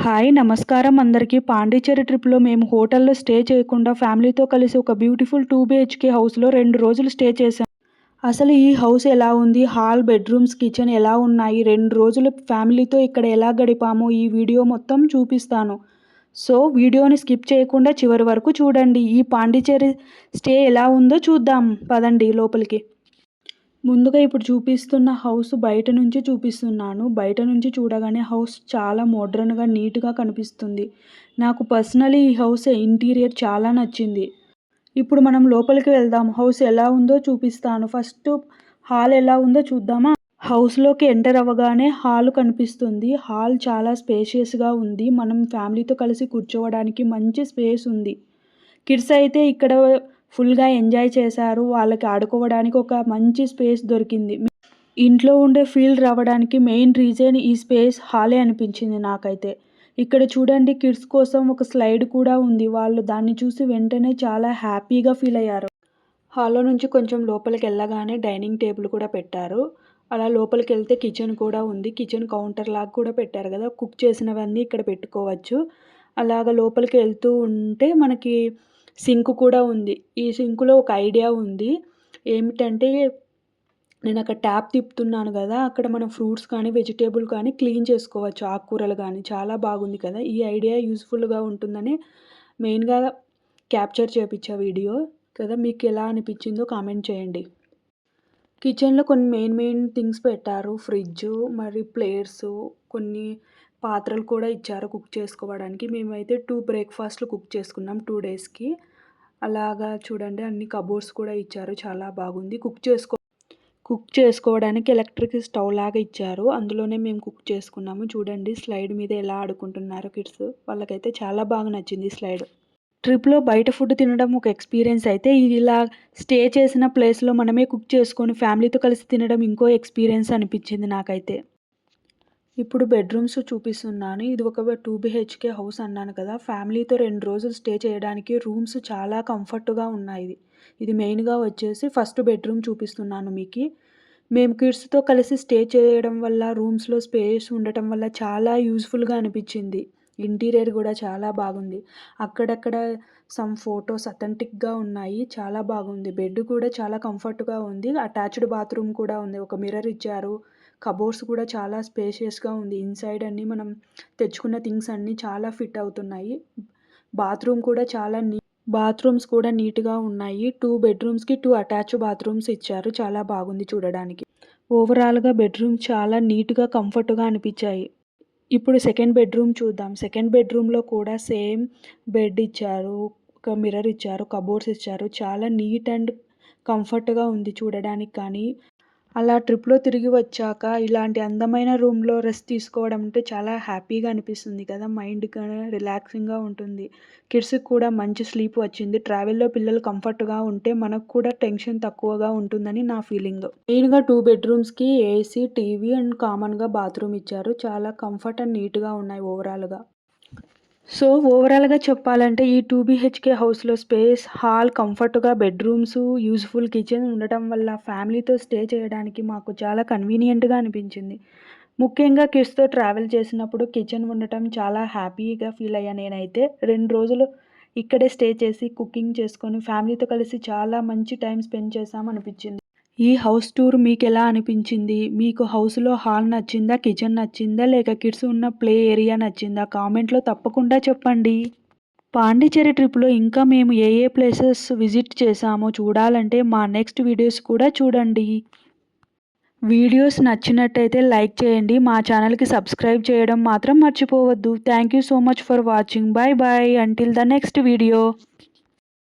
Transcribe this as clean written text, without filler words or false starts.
Hi నమస్కారం అందరికీ. పాండిచ్చేరి ట్రిప్‌లో మేము హోటల్‌లో స్టే చేయకుండా ఫ్యామిలీతో కలిసి ఒక బ్యూటిఫుల్ 2 బీహెచ్‌కే హౌస్‌లో 2 రోజులు స్టే చేశాం. అసలు ఈ హౌస్ ఎలా ఉంది? హాల్, బెడ్‌రూమ్స్, కిచెన్ ఎలా ఉన్నాయి? 2 రోజులు ఫ్యామిలీతో ఇక్కడ ఎలా గడిపామో ఈ వీడియో మొత్తం చూపిస్తాను. సో, వీడియోని స్కిప్ చేయకుండా చివరి వరకు చూడండి. ఈ పాండిచ్చేరి స్టే ఎలా ఉందో చూద్దాం పదండి లోపలికి. ముందుగా ఇప్పుడు చూపిస్తున్న హౌస్ బయట నుంచి చూపిస్తున్నాను. బయట నుంచి చూడగానే హౌస్ చాలా మోడ్రన్‌గా, నీట్‌గా కనిపిస్తుంది. నాకు పర్సనలీ ఈ హౌస్ ఇంటీరియర్ చాలా నచ్చింది. ఇప్పుడు మనం లోపలికి వెళ్దాం. హౌస్ ఎలా ఉందో చూపిస్తాను. ఫస్ట్ హాల్ ఎలా ఉందో చూద్దామా? హౌస్‌లోకి ఎంటర్ అవ్వగానే హాల్ కనిపిస్తుంది. హాల్ చాలా స్పేషియస్‌గా ఉంది. మనం ఫ్యామిలీతో కలిసి కూర్చోవడానికి మంచి స్పేస్ ఉంది. కిడ్స్ అయితే ఇక్కడ ఫుల్‌గా ఎంజాయ్ చేశారు. వాళ్ళకి ఆడుకోవడానికి ఒక మంచి స్పేస్ దొరికింది. ఇంట్లో ఉండే ఫీల్ రావడానికి మెయిన్ రీజన్ ఈ స్పేస్ హాలే అనిపించింది నాకైతే. ఇక్కడ చూడండి కిడ్స్ కోసం ఒక స్లైడ్ కూడా ఉంది. వాళ్ళు దాన్ని చూసి వెంటనే చాలా హ్యాపీగా ఫీల్ అయ్యారు. హాల్‌లో నుంచి కొంచెం లోపలికెళ్ళగానే డైనింగ్ టేబుల్ కూడా పెట్టారు. అలా లోపలికెళ్తే కిచెన్ కూడా ఉంది. కిచెన్ కౌంటర్ లాగా కూడా పెట్టారు కదా! కుక్ చేసినవన్నీ ఇక్కడ పెట్టుకోవచ్చు. అలాగా లోపలికి వెళ్తూ ఉంటే మనకి సింక్ కూడా ఉంది. ఈ సింక్‌లో ఒక ఐడియా ఉంది. ఏమిటంటే నేను అక్కడ ట్యాప్ తిప్పుతున్నాను గదా! అక్కడ మనం ఫ్రూట్స్ కానీ, వెజిటబుల్ కానీ క్లీన్ చేసుకోవచ్చు. ఆకుకూరలు గానీ. చాలా బాగుంది కదా! ఈ ఐడియా యూజ్‌ఫుల్‌గా ఉంటుందని మెయిన్‌గా క్యాప్చర్ చేపిచ్చా వీడియో కదా! మీకెలా అనిపిచ్చిందో కామెంట్ చేయండి. కిచెన్‌లో కొన్ని మెయిన్ థింగ్స్ పెట్టారు. ఫ్రిడ్జు, మరి ప్లేట్సు, కొన్ని పాత్రలు కూడా ఇచ్చారు కుక్ చేసుకోవడానికి. మేమైతే 2 బ్రేక్‌ఫాస్ట్‌లు కుక్ చేసుకున్నాం 2 డేస్‌కి. అలాగా చూడండి అన్ని కబోర్డ్స్ కూడా ఇచ్చారు. చాలా బాగుంది. కుక్ చేసుకోవడానికి ఎలక్ట్రిక్ స్టవ్ లాగా ఇచ్చారు. అందులోనే మేము కుక్ చేసుకున్నాము. చూడండి స్లైడ్ మీద ఎలా ఆడుకుంటున్నారో కిడ్స్. వాళ్ళకైతే చాలా బాగా నచ్చింది ఈ స్లైడ్. ట్రిప్‌లో బయట ఫుడ్ తినడం ఒక ఎక్స్‌పీరియన్స్ అయితే, ఇలా స్టే చేసిన ప్లేస్‌లో మనమే కుక్ చేసుకొని ఫ్యామిలీతో కలిసి తినడం ఇంకో ఎక్స్‌పీరియన్స్ అనిపించింది నాకైతే. ఇప్పుడు బెడ్‌రూమ్స్ చూపిస్తున్నాను. ఇది ఒక 2 బీహెచ్‌కే హౌస్ అన్నాను కదా! ఫ్యామిలీతో 2 రోజులు స్టే చేయడానికి రూమ్స్ చాలా కంఫర్ట్‌గా ఉన్నాయి. ఇది మెయిన్‌గా వచ్చేసి ఫస్ట్ బెడ్‌రూమ్ చూపిస్తున్నాను మీకి. మేము కిడ్స్‌తో కలిసి స్టే చేయడం వల్ల రూమ్స్‌లో స్పేస్ ఉండటం వల్ల చాలా యూజ్‌ఫుల్‌గా అనిపించింది. ఇంటీరియర్ గూడా చాలా బాగుంది. అక్కడక్కడ సమ్ ఫోటోస్ అథెంటిక్‌గా ఉన్నాయి. చాలా బాగుంది. బెడ్ కూడా చాలా కంఫర్ట్‌గా ఉంది. అటాచ్డ్ బాత్రూమ్ కూడా ఉంది. ఒక మిర్రర్ ఇచ్చారు. కబోర్డ్స్ కూడా చాలా స్పేషియస్‌గా ఉంది. ఇన్‌సైడ్ అన్నీ మనం తెచ్చుకున్న థింగ్స్ అన్నీ చాలా ఫిట్ అవుతున్నాయి. బాత్రూమ్ కూడా బాత్రూమ్స్ కూడా నీట్‌గా ఉన్నాయి. 2 బెడ్‌రూమ్స్‌కి 2 అటాచ్డ్ బాత్రూమ్స్ ఇచ్చారు. చాలా బాగుంది చూడడానికి. ఓవరాల్‌గా బెడ్‌రూమ్ చాలా నీట్‌గా, కంఫర్ట్‌గా అనిపించాయి. ఇప్పుడు సెకండ్ బెడ్‌రూమ్ చూద్దాం. సెకండ్ బెడ్‌రూమ్‌లో కూడా సేమ్ బెడ్ ఇచ్చారు. ఒక మిర్రర్ ఇచ్చారు. కబోర్డ్స్ ఇచ్చారు. చాలా నీట్ అండ్ కంఫర్ట్‌గా ఉంది చూడడానికి కానీ. అలా ట్రిప్‌లో తిరిగి వచ్చాక ఇలాంటి అందమైన రూమ్‌లో రెస్ట్ తీసుకోవడం అంటే చాలా హ్యాపీగా అనిపిస్తుంది కదా! మైండ్‌కి రిలాక్సింగ్‌గా ఉంటుంది. కిడ్స్‌కి కూడా మంచి స్లీప్ వచ్చింది. ట్రావెల్‌లో పిల్లలు కంఫర్ట్‌గా ఉంటే మనకు కూడా టెన్షన్ తక్కువగా ఉంటుందని నా ఫీలింగ్. మెయిన్‌గా 2 బెడ్‌రూమ్స్‌కి ఏసీ, టీవీ అండ్ కామన్‌గా బాత్రూమ్ ఇచ్చారు. చాలా కంఫర్ట్ అండ్ నీట్‌గా ఉన్నాయి ఓవరాల్‌గా. సో, ఓవరాల్‌గా చెప్పాలంటే ఈ 2 బీహెచ్‌కే హౌస్‌లో స్పేస్, హాల్, కంఫర్ట్‌గా బెడ్‌రూమ్స్, యూజ్‌ఫుల్ కిచెన్ ఉండటం వల్ల ఫ్యామిలీతో స్టే చేయడానికి మాకు చాలా కన్వీనియంట్‌గా అనిపించింది. ముఖ్యంగా కిడ్స్‌తో ట్రావెల్ చేసినప్పుడు కిచెన్ ఉండటం చాలా హ్యాపీగా ఫీల్ అయ్యా నేనైతే. 2 రోజులు ఇక్కడే స్టే చేసి కుకింగ్ చేసుకొని ఫ్యామిలీతో కలిసి చాలా మంచి టైమ్ స్పెండ్ చేశామనిపించింది. ఈ హౌస్ టూర్ మీకెలా అనిపించింది? మీకు హౌస్‌లో హాల్ నచ్చిందా? కిచెన్ నచ్చిందా? లేక కిడ్స్ ఉన్న ప్లే ఏరియా నచ్చిందా? కామెంట్‌లో తప్పకుండా చెప్పండి. పాండిచ్చేరి ట్రిప్‌లో ఇంకా మేము ఏ ఏ ప్లేసెస్ విజిట్ చేశామో చూడాలంటే మా నెక్స్ట్ వీడియోస్ కూడా చూడండి. వీడియోస్ నచ్చినట్టయితే లైక్ చేయండి. మా ఛానల్‌కి సబ్స్క్రైబ్ చేయడం మాత్రం మర్చిపోవద్దు. Thank you so much for watching. By by. Until the next video.